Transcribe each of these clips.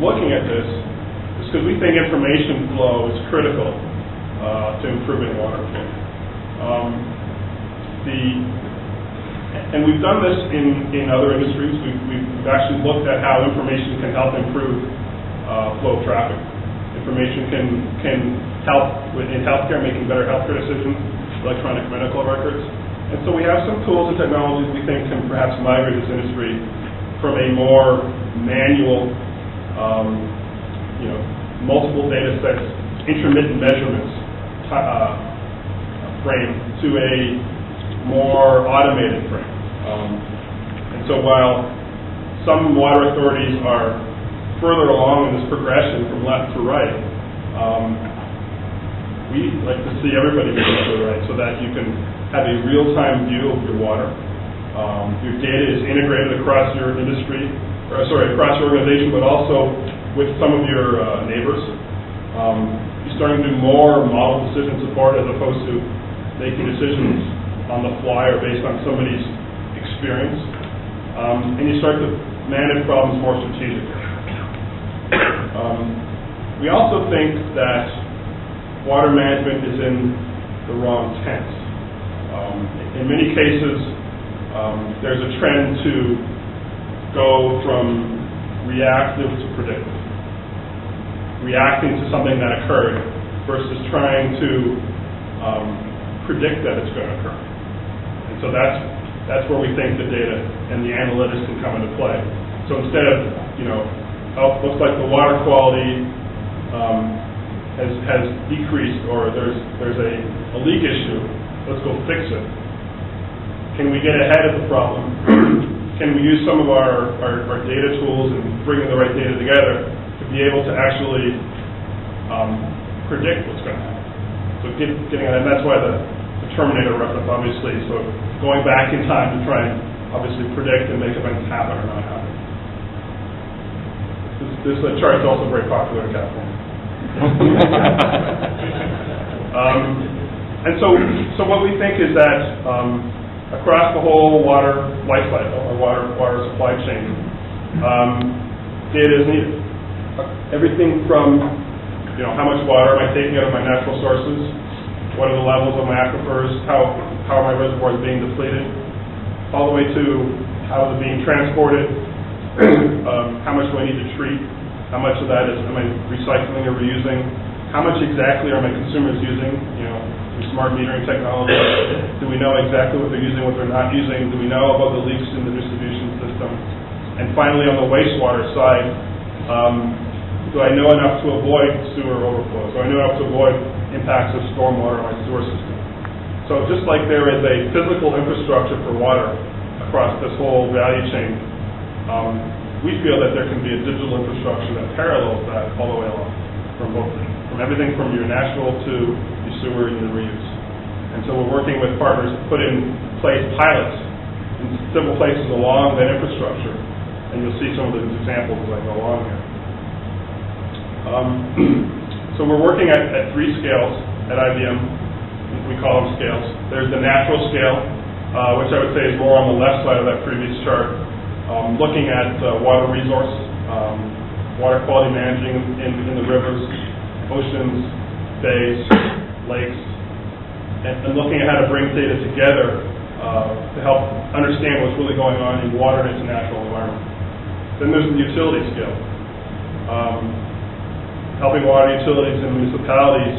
looking at this is because we think information flow is critical to improving water flow. And we've done this in other industries. We've actually looked at how information can help improve flow of traffic. Information can help in healthcare, making better healthcare decisions, electronic medical records. And so we have some tools and technologies we think can perhaps migrate this industry from a more manual, multiple data sets, intermittent measurements frame to a more automated frame. And so while some water authorities are further along in this progression from left to right, we like to see everybody move to the right so that you can have a real-time view of your water. Your data is integrated across your industry, across your organization, but also with some of your neighbors. You're starting to do more model decision support as opposed to making decisions on the fly or based on somebody's experience. And you start to manage problems more strategically. We also think that water management is in the wrong tense. In many cases, there's a trend to go from reactive to predictive. Reacting to something that occurred versus trying to predict that it's going to occur. And so that's where we think the data and the analytics can come into play. So instead of, looks like the water quality has decreased, or there's a leak issue, let's go fix it. Can we get ahead of the problem? Can we use some of our data tools and bringing the right data together to be able to actually predict what's going to happen? So getting ahead, and that's why the Terminator reference, obviously, so going back in time to try and obviously predict and make events happen or not happen. This chart is also very popular in California. And so what we think is that across the whole water life cycle, or water supply chain, data is needed. Everything from how much water am I taking out of my natural sources, what are the levels of my aquifers, how are my reservoirs being depleted, all the way to how is it being transported, how much do I need to treat, how much of that am I recycling or reusing, how much exactly are my consumers using, through smart metering technology, do we know exactly what they're using, what they're not using, do we know about the leaks in the distribution system, and finally on the wastewater side, do I know enough to avoid sewer overflow, do I know enough to avoid impacts of stormwater on my sewer system. So just like there is a physical infrastructure for water across this whole value chain, we feel that there can be a digital infrastructure that parallels that all the way along, from everything from your natural to your sewer and your reuse. And so we're working with partners to put in place pilots in several places along that infrastructure, and you'll see some of the examples as I go along here. So we're working at 3 scales at IBM. We call them scales. There's the natural scale, which I would say is more on the left side of that previous chart, looking at water resource, water quality managing in the rivers, oceans, bays, lakes, and looking at how to bring data together to help understand what's really going on in water and its natural environment. Then there's the utility scale, helping water utilities and municipalities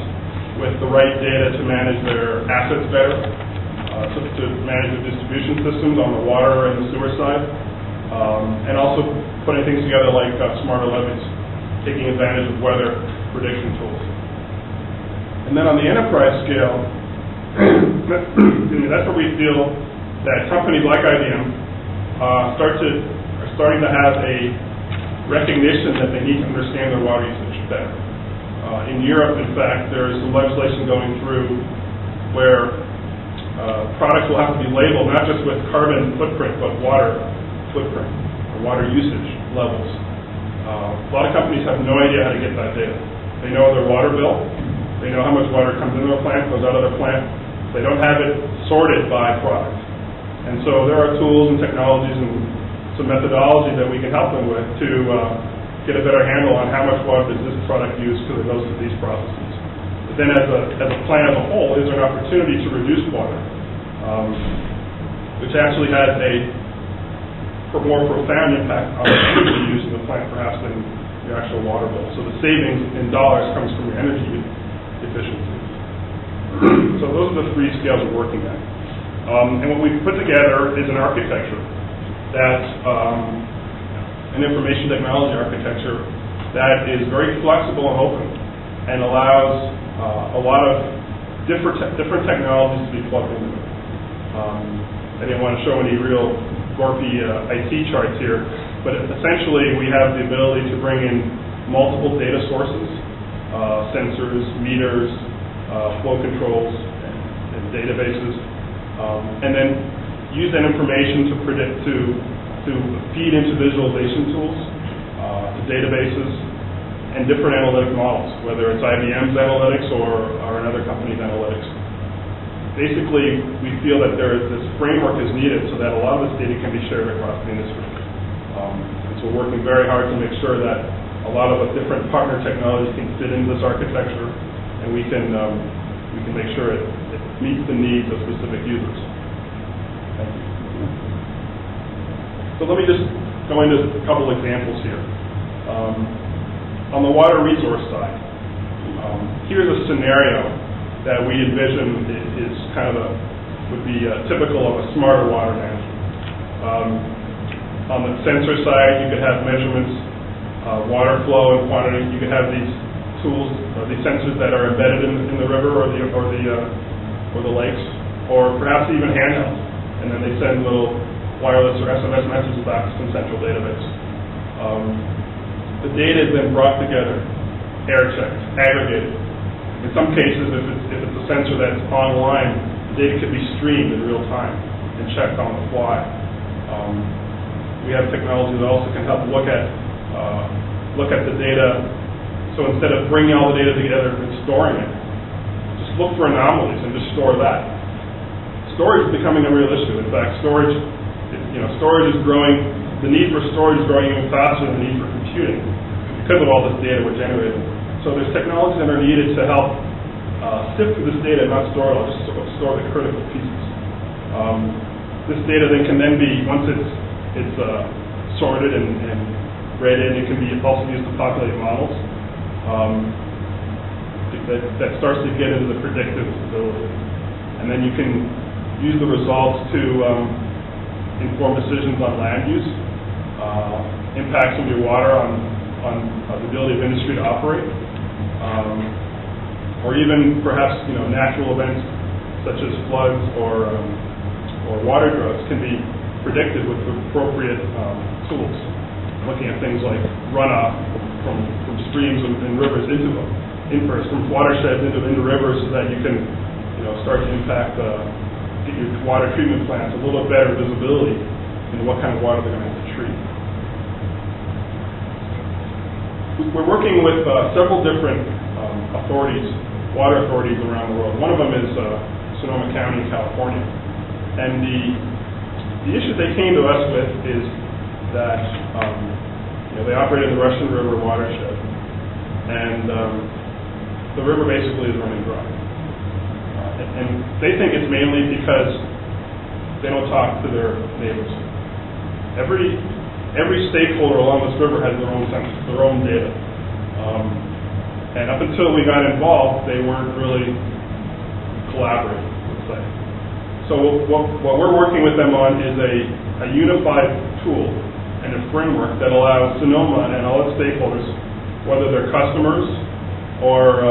with the right data to manage their assets better, to manage the distribution systems on the water and the sewer side, and also putting things together like smarter levees, taking advantage of weather prediction tools. And then on the enterprise scale, that's where we feel that companies like IBM are starting to have a recognition that they need to understand their water usage better. In Europe, in fact, there is some legislation going through where products will have to be labeled not just with carbon footprint, but water footprint, or water usage levels. A lot of companies have no idea how to get that data. They know their water bill, they know how much water comes into their plant, goes out of their plant. They don't have it sorted by product. And so there are tools and technologies and some methodology that we can help them with to get a better handle on how much water does this product use because it goes through these processes. But then as a plant as a whole, is there an opportunity to reduce water, which actually has a more profound impact on the energy use in the plant perhaps than your actual water bill. So the savings in dollars comes from your energy efficiency. So those are the three scales we're working at. And what we've put together is an architecture that's an information technology architecture that is very flexible and open and allows a lot of different technologies to be plugged into it. I didn't want to show any real gorpy IT charts here, but essentially we have the ability to bring in multiple data sources, sensors, meters, flow controls, and databases, and then use that information to predict, to feed into visualization tools, to databases, and different analytic models, whether it's IBM's analytics or another company's analytics. Basically, we feel that this framework is needed so that a lot of this data can be shared across the industry. And so we're working very hard to make sure that a lot of the different partner technologies can fit into this architecture, and we can make sure it meets the needs of specific users. Thank you. So let me just go into a couple examples here. On the water resource side, here's a scenario that we envision is kind of would be typical of a smarter water management. On the sensor side, you could have measurements, water flow and quantity. You could have these tools, these sensors that are embedded in the river or the lakes, or perhaps even handheld, and then they send little wireless or SMS messages back to some central database. The data is then brought together, air checked, aggregated. In some cases, if it's a sensor that's online, the data could be streamed in real time and checked on the fly. We have technology that also can help look at the data. So instead of bringing all the data together and storing it, just look for anomalies and just store that. Storage is becoming a real issue. In fact, storage is growing. The need for storage is growing even faster than the need for computing because of all this data we're generating. So there's technologies that are needed to help sift through this data and not store it all, just store the critical pieces. This data then can be, once it's sorted and read in, it can be also used to populate models. That starts to get into the predictive ability. And then you can use the results to inform decisions on land use, impacts of your water on the ability of industry to operate, or even perhaps natural events such as floods or water droughts can be predicted with the appropriate tools. Looking at things like runoff from streams and rivers from watersheds into rivers, so that you can start to impact get your water treatment plants a little better visibility into what kind of water they're going to have to treat. We're working with several different water authorities around the world. One of them is Sonoma County, California. And the issue they came to us with is that they operate in the Russian River watershed, and the river basically is running dry. And they think it's mainly because they don't talk to their neighbors. Every stakeholder along this river has their own data. And up until we got involved, they weren't really collaborating, let's say. So what we're working with them on is a unified tool and a framework that allows Sonoma and all its stakeholders, whether they're customers or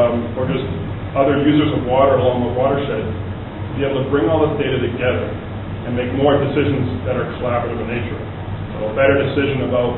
just other users of water along the watershed, to be able to bring all this data together and make more decisions that are collaborative in nature. So a better decision about